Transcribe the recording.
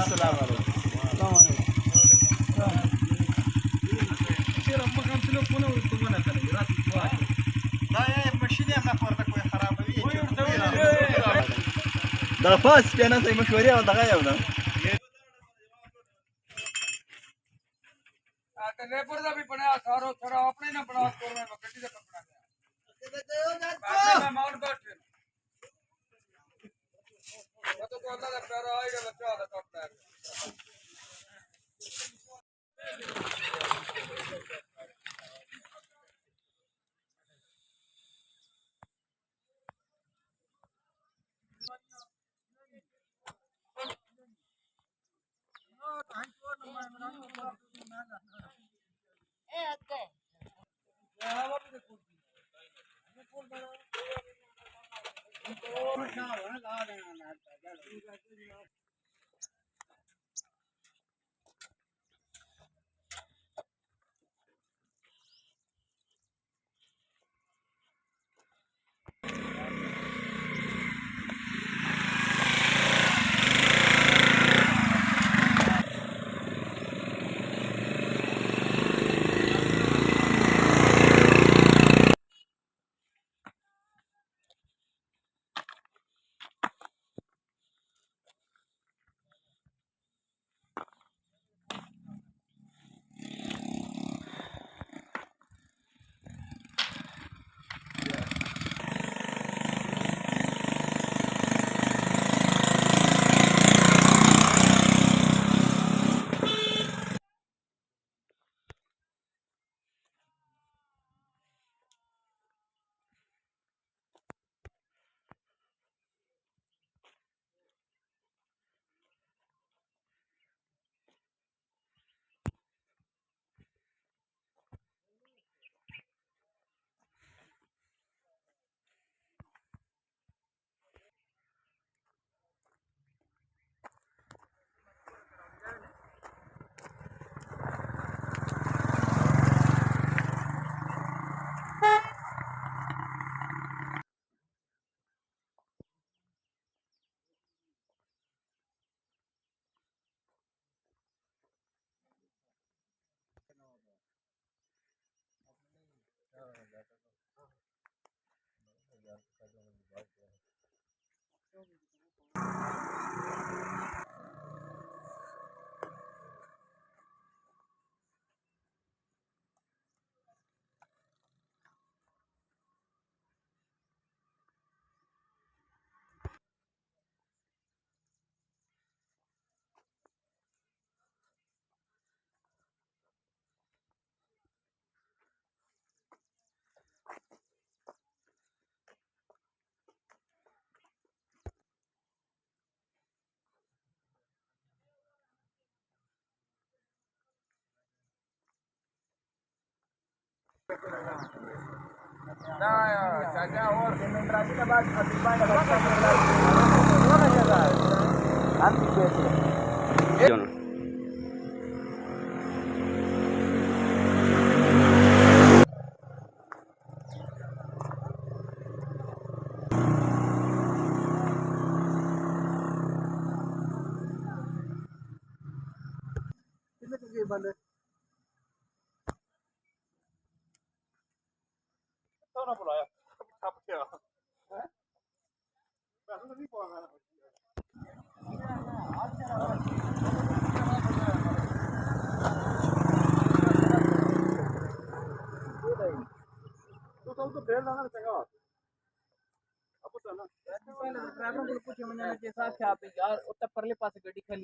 अस्सलाम वालेकुम। دا پاس پیانه سي مشورې او دغه یو ده ਤੇ ਲੇਬਰ ਦਾ ਵੀ ਬਣਿਆ ਸਾਰੋ ਥੋੜਾ ਆਪਣੇ ਨਾ ਬਣਾ ਕੋਲ ਮੈਂ ਗੱਡੀ ਦਾ ਕੱਪੜਾ ਮੈਂ ਮਾਊਂਟ ਬੈਠੇ ਉਹ ਤਾਂ ਕੋਲਾ ਦਾ ਪਿਆਰਾ ਆਏਗਾ ਬੱਚਾ ਦਾ ਟੱਪ ਹੈ ना चाचा और पेमेंट राशि के बाद हम बंद ना बुलाया छप गया है पैसा तो नहीं पाना तो देर ना चंगा अब तो ना ड्राइवर को पूछे मैंने जैसा क्या आप यार उत्तर परले पास गड्डी खड़ी